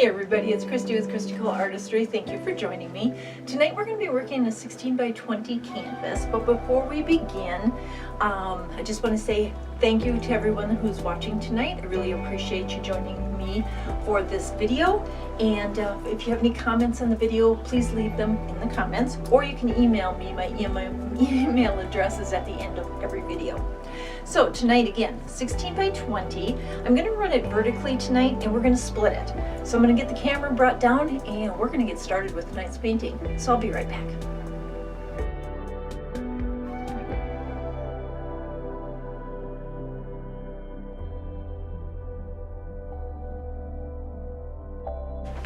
Hey everybody, it's Christy with Christy Artistry. Thank you for joining me. Tonight we're going to be working a 16 by 20 canvas, but before we begin, I just want to say thank you to everyone who's watching tonight. I really appreciate you joining me for this video, and if you have any comments on the video, please leave them in the comments, or you can email me. My email address is at the end of every video. So tonight, again, 16 by 20. I'm going to run it vertically tonight, and we're going to split it. So I'm going to get the camera brought down, and we're going to get started with tonight's painting. So I'll be right back.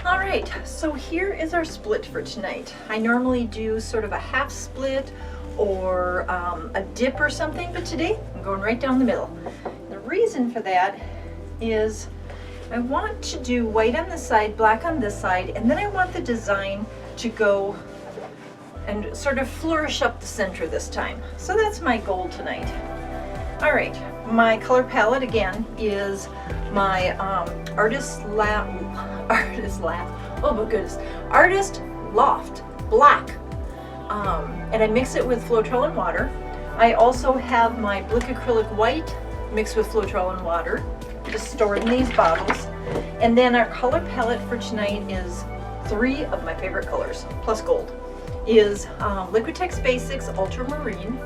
All right, so here is our split for tonight. I normally do sort of a half split or a dip or something, but today I'm going right down the middle. The reason for that is I want to do white on this side, black on this side, and then I want the design to go and sort of flourish up the center this time. So that's my goal tonight. All right, my color palette again is my Artist Loft Black. And I mix it with Floetrol and water. I also have my Blickrylic white mixed with Floetrol and water, just stored in these bottles. And then our color palette for tonight is 3 of my favorite colors, plus gold, is Liquitex Basics Ultramarine,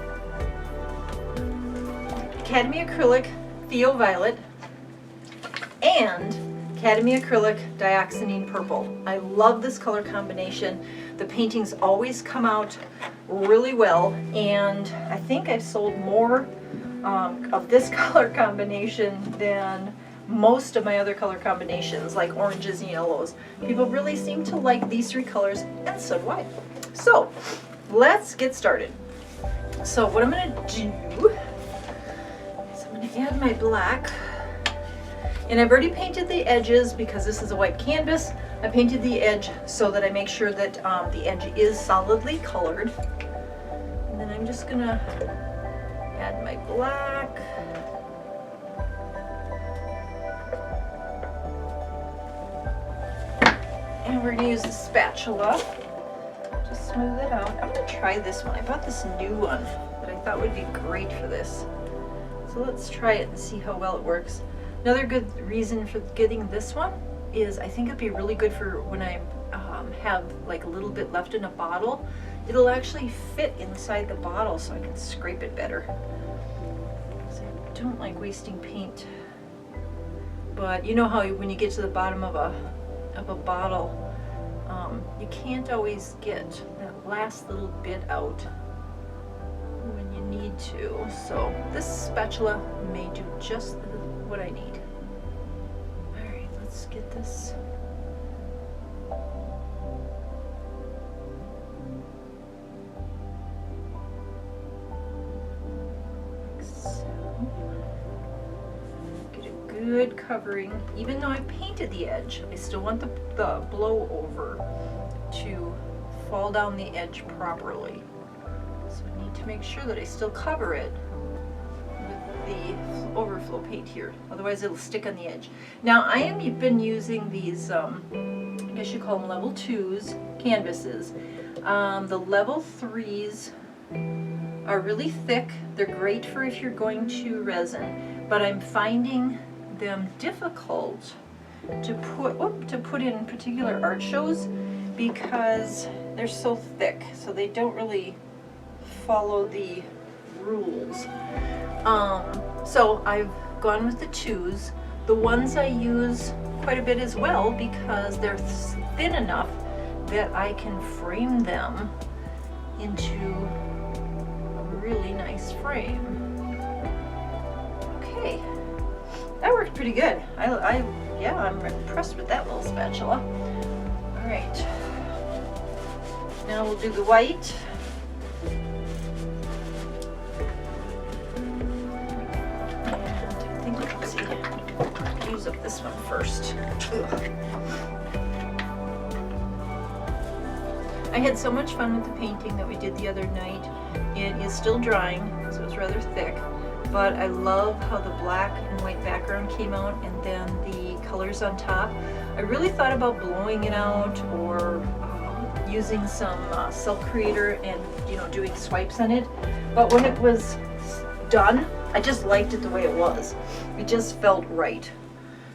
Academy Acrylic Thio Violet, and Academy Acrylic Dioxazine Purple. I love this color combination. The paintings always come out really well, and I think I've sold more of this color combination than most of my other color combinations, like oranges and yellows. People really seem to like these 3 colors, and so do I. So let's get started. So what I'm going to do is I'm going to add my black. And I've already painted the edges because this is a white canvas. I painted the edge so that I make sure that the edge is solidly colored. And then I'm just gonna add my black. And we're gonna use the spatula to smooth it out. I'm gonna try this one. I bought this new one that I thought would be great for this. So let's try it and see how well it works. Another good reason for getting this one is I think it'd be really good for when I have like a little bit left in a bottle. It'll actually fit inside the bottle so I can scrape it better. So I don't like wasting paint. But you know how when you get to the bottom of a bottle, you can't always get that last little bit out when you need to. So this spatula may do just what I need. All right, let's get this. Like so. Get a good covering. Even though I painted the edge, I still want the blow over to fall down the edge properly. So I need to make sure that I still cover it the overflow paint here, otherwise it'll stick on the edge. Now I have been using these, I guess you call them level 2s canvases. The level 3s are really thick. They're great for if you're going to resin, but I'm finding them difficult to put in particular art shows because they're so thick, so they don't really follow the rules. So I've gone with the 2s. The 1s I use quite a bit as well because they're thin enough that I can frame them into a really nice frame. Okay, that worked pretty good. Yeah, I'm impressed with that little spatula. All right, now we'll do the white. Up this one first. Ugh. I had so much fun with the painting that we did the other night. It is still drying because it was rather thick, but I love how the black and white background came out and then the colors on top. I really thought about blowing it out or using some Silk Creator and doing swipes on it, but when it was done, I just liked it the way it was. It just felt right.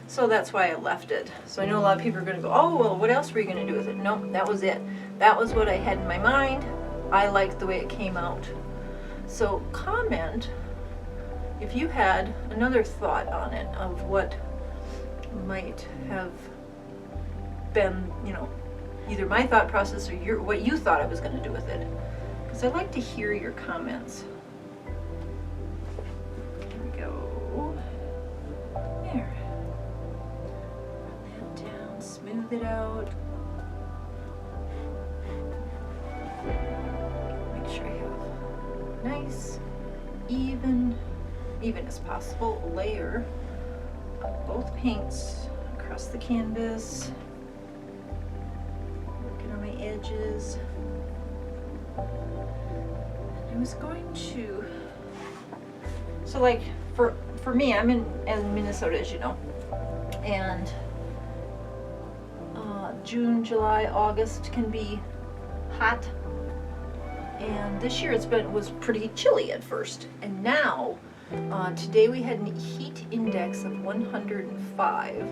So that's why I left it. So I know a lot of people are going to go, oh, well, what else were you going to do with it? No, that was it. That was what I had in my mind. I liked the way it came out. So comment if you had another thought on it of what might have been, either my thought process or what you thought I was going to do with it. Because I like to hear your comments. There we go. There. Run that down, smooth it out. Make sure I have nice, even as possible layer of both paints across the canvas. Working on my edges. I was going to, so like for me, I'm in Minnesota, as you know, and June, July, August can be hot, and this year was pretty chilly at first, and now today we had a heat index of 105,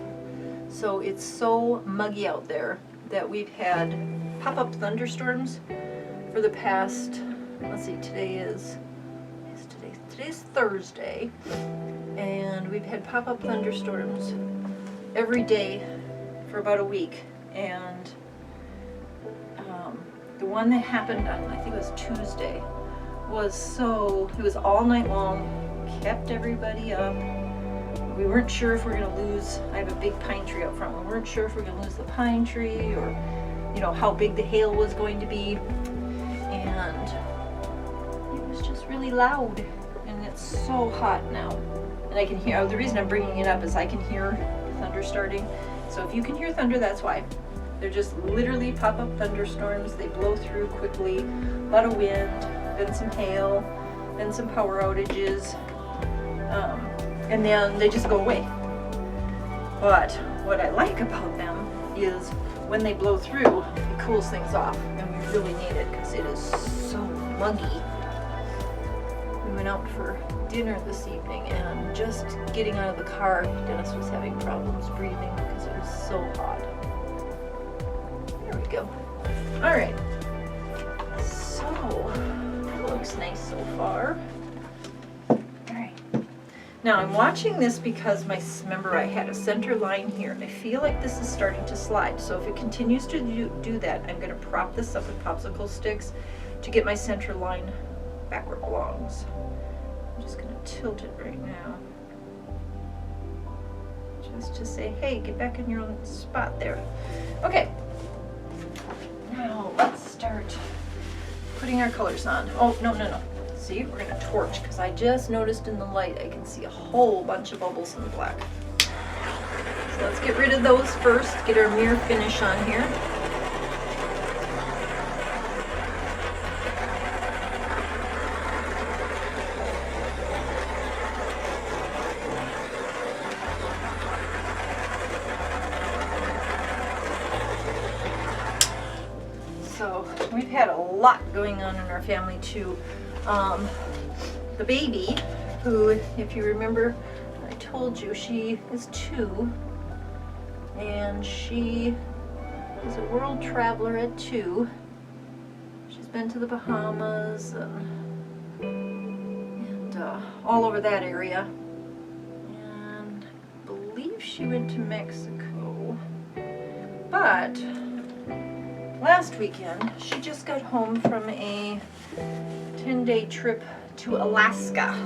so it's so muggy out there that we've had pop-up thunderstorms for the past, let's see, today's Thursday, and we've had pop-up thunderstorms every day for about a week, and the one that happened on, I think it was Tuesday, it was all night long, kept everybody up. We weren't sure if we were going to lose, I have a big pine tree out front, we weren't sure if we were going to lose the pine tree or how big the hail was going to be, and it was just really loud, and it's so hot now, and I can hear, the reason I'm bringing it up is I can hear thunder starting, so if you can hear thunder, that's why. They're just literally pop-up thunderstorms. They blow through quickly, a lot of wind, then some hail, then some power outages, and then they just go away. But what I like about them is when they blow through, it cools things off, and we really need it because it is so muggy. We went out for dinner this evening, and just getting out of the car, Dennis was having problems breathing because it was so hot. There we go. All right. So, it looks nice so far. All right. Now I'm watching this because remember I had a center line here, and I feel like this is starting to slide. So if it continues to do that, I'm going to prop this up with popsicle sticks to get my center line back where it belongs. I'm just going to tilt it right now. Just to say, hey, get back in your own spot there. Okay. Now let's start putting our colors on. Oh, no. See, we're going to torch because I just noticed in the light I can see a whole bunch of bubbles in the black. So let's get rid of those first, get our mirror finish on here. We've had a lot going on in our family too. The baby, who, if you remember, I told you she is 2, and she is a world traveler at 2. She's been to the Bahamas and all over that area, and I believe she went to Mexico, but last weekend, she just got home from a 10-day trip to Alaska.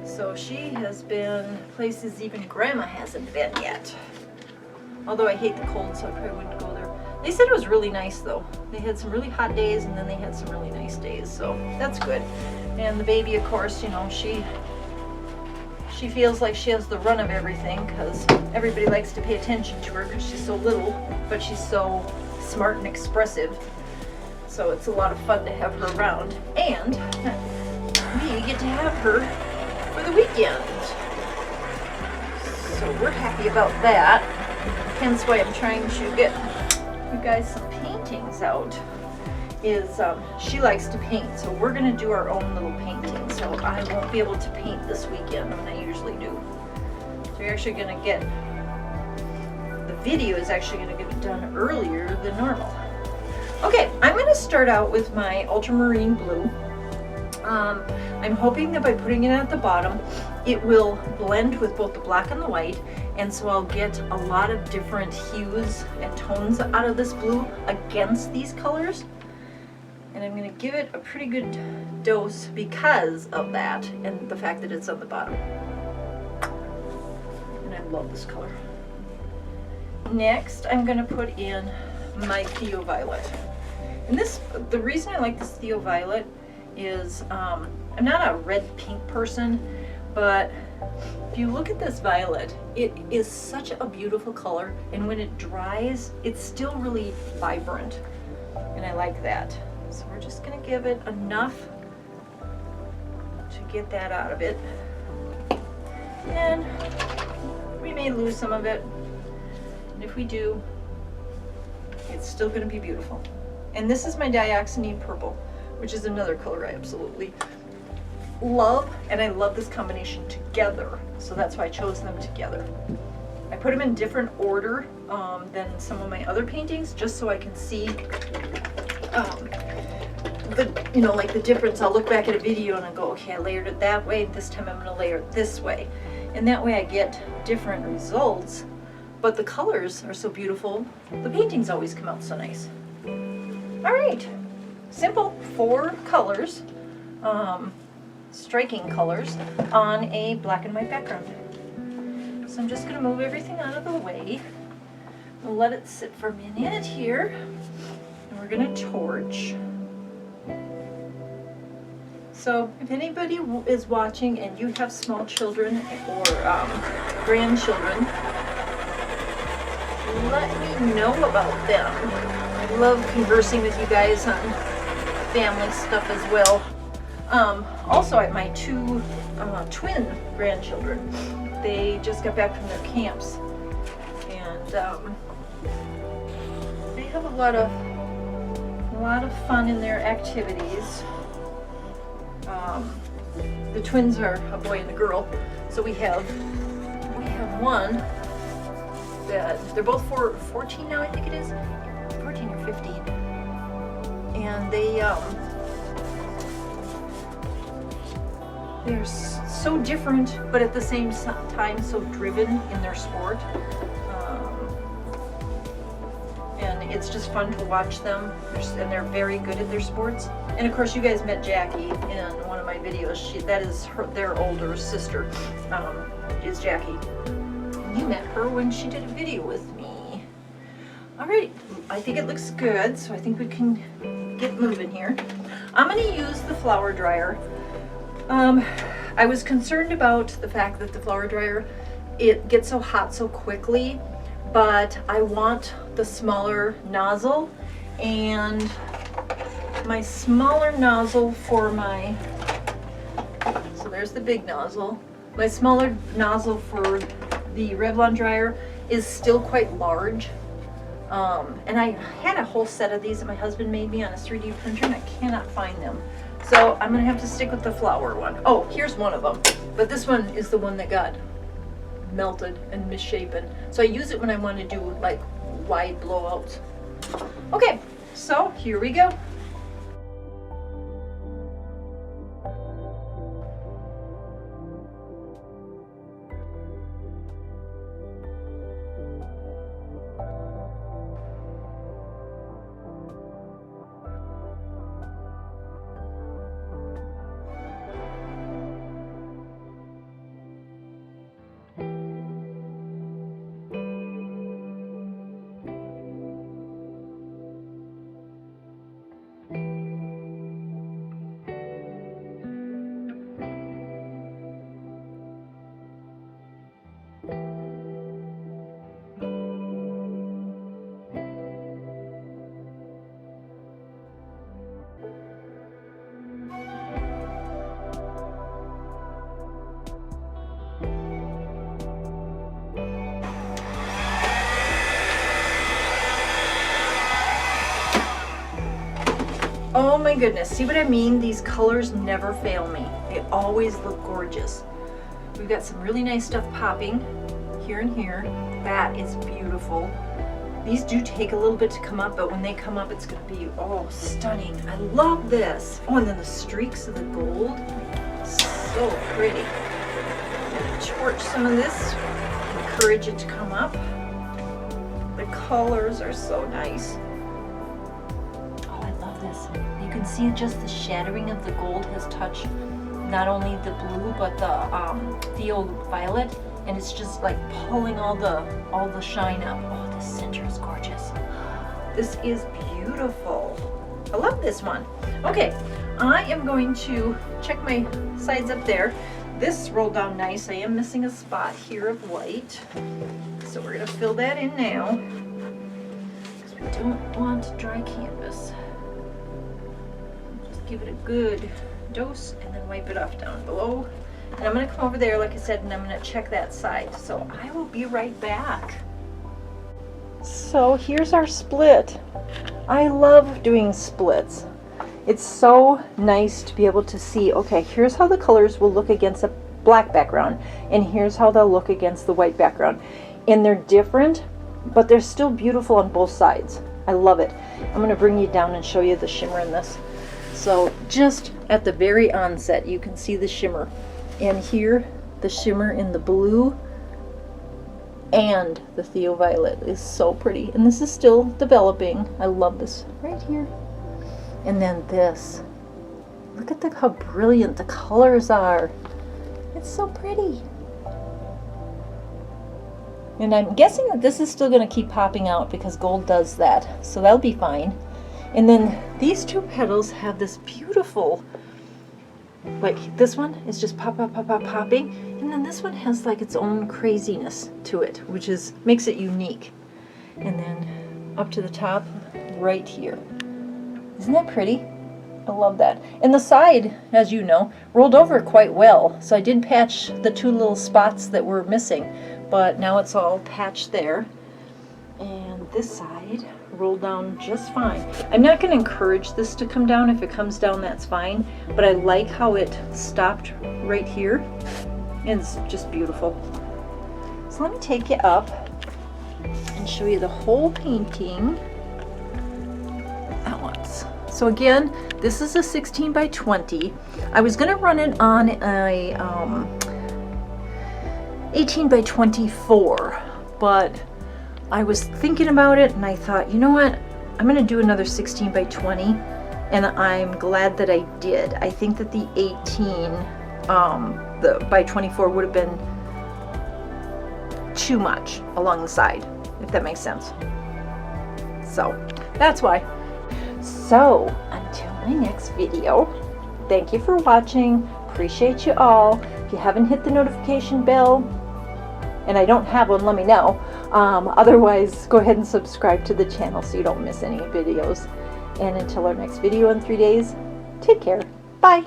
So she has been places even Grandma hasn't been yet. Although I hate the cold, so I probably wouldn't go there. They said it was really nice though. They had some really hot days and then they had some really nice days, so that's good. And the baby, of course, she feels like she has the run of everything because everybody likes to pay attention to her because she's so little, but she's so smart and expressive, so it's a lot of fun to have her around, and we get to have her the weekend. So we're happy about that. Hence why I'm trying to get you guys some paintings out. She likes to paint, so we're gonna do our own little painting. So I won't be able to paint this weekend when I usually do. So you're actually gonna get, the video is actually gonna get done earlier than normal. Okay, I'm gonna start out with my Ultramarine Blue. I'm hoping that by putting it at the bottom, it will blend with both the black and the white, and so I'll get a lot of different hues and tones out of this blue against these colors. And I'm going to give it a pretty good dose because of that and the fact that it's on the bottom. And I love this color. Next, I'm going to put in my Thio Violet. And the reason I like this Thio Violet is I'm not a red-pink person, but if you look at this violet, it is such a beautiful color, and when it dries, it's still really vibrant, and I like that. So we're just going to give it enough to get that out of it. And we may lose some of it. And if we do, it's still going to be beautiful. And this is my Dioxazine Purple, which is another color I absolutely love. And I love this combination together. So that's why I chose them together. I put them in different order than some of my other paintings, just so I can see like the difference. I'll look back at a video and I go, okay, I layered it that way, this time I'm going to layer it this way, and that way I get different results, but the colors are so beautiful, the paintings always come out so nice. All right, simple 4 colors, striking colors on a black and white background. So I'm just going to move everything out of the way. We'll let it sit for a minute here, and we're going to torch. So if anybody is watching and you have small children or grandchildren, let me know about them. I love conversing with you guys on family stuff as well. Also, I have my 2 twin grandchildren. They just got back from their camps, and they have a lot of fun in their activities. The twins are a boy and a girl, so we have one that they're both 14 now, I think it is, 14 or 15, and they're so different, but at the same time so driven in their sport. And it's just fun to watch them, and they're very good at their sports. And of course, you guys met Jackie in one of my videos. That is their older sister, is Jackie. You met her when she did a video with me. All right, I think it looks good, so I think we can get moving here. I'm going to use the flower dryer. I was concerned about the fact that the flower dryer, it gets so hot so quickly, but I want the smaller nozzle, and my smaller nozzle for my, so there's the big nozzle. My smaller nozzle for the Revlon dryer is still quite large. And I had a whole set of these that my husband made me on a 3D printer, and I cannot find them. So I'm gonna have to stick with the flower one. Oh, here's one of them, but this one is the one that got melted and misshapen. So I use it when I want to do like wide blowouts. Okay, so here we go. Oh my goodness, see what I mean? These colors never fail me. They always look gorgeous. We've got some really nice stuff popping here and here. That is beautiful. These do take a little bit to come up, but when they come up, it's going to be, oh, stunning. I love this. Oh, and then the streaks of the gold. So pretty. Torch some of this. Encourage it to come up. The colors are so nice. Oh, I love this. You can see just the shattering of the gold has touched not only the blue, but the Thio Violet. And it's just like pulling all the shine up. Oh, this center is gorgeous. This is beautiful. I love this one. Okay, I am going to check my sides up there. This rolled down nice. I am missing a spot here of white. So we're gonna fill that in now, because we don't want dry canvas. Just give it a good dose and then wipe it off down below. And I'm going to come over there, like I said, and I'm going to check that side. So I will be right back. So here's our split. I love doing splits. It's so nice to be able to see, okay, here's how the colors will look against a black background, and here's how they'll look against the white background. And they're different, but they're still beautiful on both sides. I love it. I'm going to bring you down and show you the shimmer in this. So just at the very onset, you can see the shimmer. And here, the shimmer in the blue and the Thio Violet is so pretty. And this is still developing. I love this right here. And then this. Look at how brilliant the colors are. It's so pretty. And I'm guessing that this is still going to keep popping out because gold does that. So that'll be fine. And then these two petals have this beautiful, like this one is just popping, and then this one has like its own craziness to it, which makes it unique. And then up to the top right here. Isn't that pretty? I love that. And the side, as you know, rolled over quite well. So I did patch the two little spots that were missing, but now it's all patched there. And this side rolled down just fine. I'm not going to encourage this to come down. If it comes down, that's fine. But I like how it stopped right here. And it's just beautiful. So let me take you up and show you the whole painting at once. So again, this is a 16 by 20. I was going to run it on a 18 by 24, but I was thinking about it and I thought, you know what, I'm going to do another 16 by 20, and I'm glad that I did. I think that the 18 by 24 would have been too much along the side, if that makes sense. So that's why. So until my next video, thank you for watching. Appreciate you all. If you haven't hit the notification bell, and I don't have one, let me know. Otherwise, go ahead and subscribe to the channel so you don't miss any videos. And until our next video in 3 days, take care. Bye.